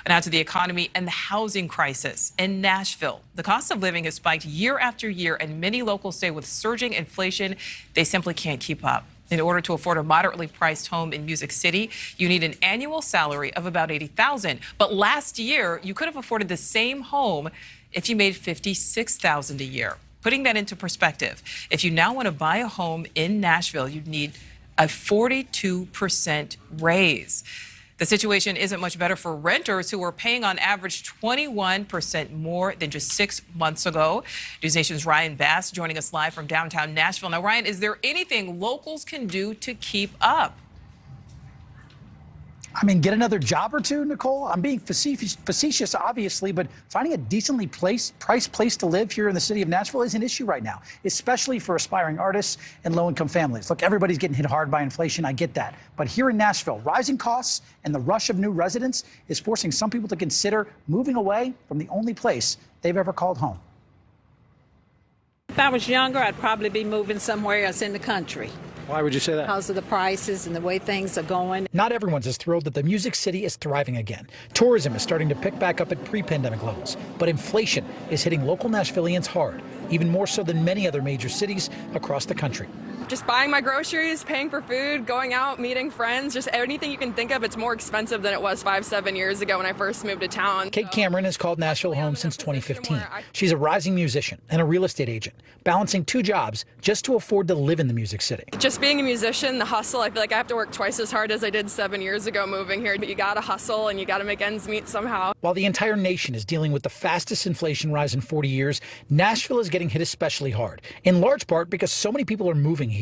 Now to the economy and the housing crisis. In Nashville, the cost of living has spiked year after year, and many locals say with surging inflation, they simply can't keep up. In order to afford a moderately priced home in Music City, you need an annual salary of about $80,000. But last year, you could have afforded the same home if you made $56,000 a year. Putting that into perspective, if you now want to buy a home in Nashville, you'd need a 42% raise. The situation isn't much better for renters who are paying on average 21% more than just 6 months ago. NewsNation's Ryan Bass joining us live from downtown Nashville. Now, Ryan, is there anything locals can do to keep up? I mean, get another job or two, Nichole. I'm being facetious, obviously, but finding a decently priced place to live here in the city of Nashville is an issue right now, especially for aspiring artists and low-income families. Look, everybody's getting hit hard by inflation. I get that. But here in Nashville, rising costs and the rush of new residents is forcing some people to consider moving away from the only place they've ever called home. If I was younger, I'd probably be moving somewhere else in the country. Why would you say that? Because of the prices and the way things are going. Not everyone's as thrilled that the Music City is thriving again. Tourism is starting to pick back up at pre-pandemic levels, but inflation is hitting local Nashvillians hard, even more so than many other major cities across the country. Just buying my groceries, paying for food, going out, meeting friends, just anything you can think of. It's more expensive than it was 5-7 years ago when I first moved to town. Kate Cameron has called Nashville home since 2015. She's a rising musician and a real estate agent, balancing 2 jobs just to afford to live in the Music City. Just being a musician, the hustle, I feel like I have to work twice as hard as I did 7 years ago moving here. But you gotta hustle and you gotta make ends meet somehow. While the entire nation is dealing with the fastest inflation rise in 40 years, Nashville is getting hit especially hard, in large part because so many people are moving here.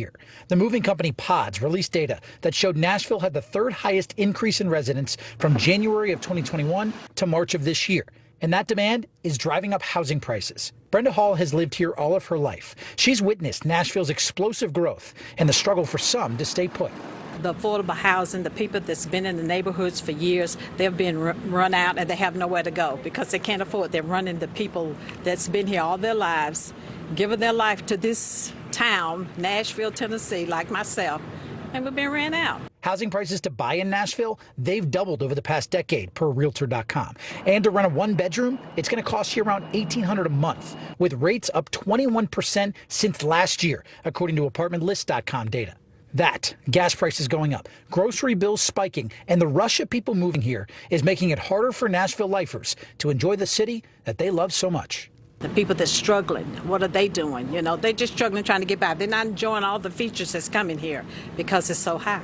The moving company Pods released data that showed Nashville had the 3rd highest increase in residents from January of 2021 to March of this year. And that demand is driving up housing prices. Brenda Hall has lived here all of her life. She's witnessed Nashville's explosive growth and the struggle for some to stay put. The affordable housing, the people that's been in the neighborhoods for years, they've been run out and they have nowhere to go because they can't afford. They're running the people that's been here all their lives, giving their life to this town, Nashville, Tennessee, like myself, and we've been ran out. Housing prices to buy in Nashville, they've doubled over the past decade per Realtor.com. And to rent a 1-bedroom, it's going to cost you around $1,800 a month, with rates up 21% since last year, according to ApartmentList.com data. That, gas prices going up, grocery bills spiking, and the rush of people moving here is making it harder for Nashville lifers to enjoy the city that they love so much. The people that's struggling, what are they doing? You know, they're just struggling trying to get by. They're not enjoying all the features that's coming here because it's so high.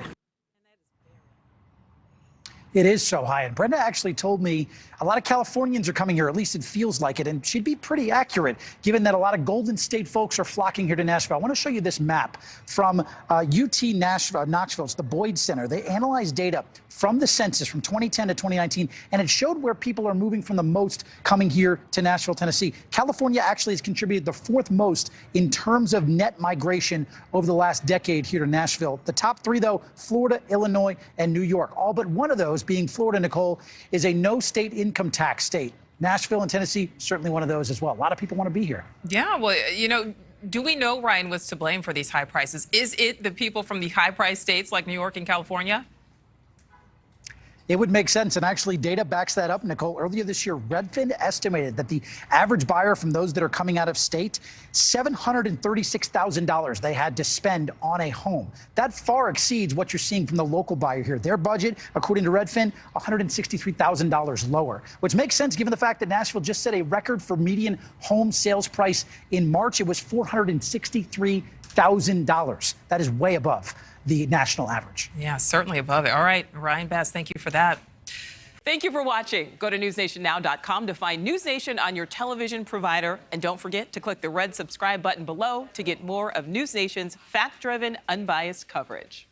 It is so high. And Brenda actually told me a lot of Californians are coming here, at least it feels like it. And she'd be pretty accurate, given that a lot of Golden State folks are flocking here to Nashville. I want to show you this map from UT Knoxville. It's the Boyd Center. They analyzed data from the census from 2010 to 2019, and it showed where people are moving from the most coming here to Nashville, Tennessee. California actually has contributed the 4th most in terms of net migration over the last decade here to Nashville. The top 3, though, Florida, Illinois, and New York. All but one of those, being Florida, Nichole, is a no state income tax state. Nashville and Tennessee, certainly one of those as well. A lot of people want to be here. Yeah, well, you know, do we know, Ryan, what's to blame for these high prices? Is it the people from the high-price states like New York and California? It would make sense, and actually data backs that up, Nichole. Earlier this year, Redfin estimated that the average buyer from those that are coming out of state, $736,000 they had to spend on a home. That far exceeds what you're seeing from the local buyer here. Their budget, according to Redfin, $163,000 lower, which makes sense given the fact that Nashville just set a record for median home sales price in March. It was $463,000. That is way above the national average. Yeah, certainly above it. All right, Ryan Bass, thank you for that. Thank you for watching. Go to newsnationnow.com to find NewsNation on your television provider. And don't forget to click the red subscribe button below to get more of NewsNation's fact-driven, unbiased coverage.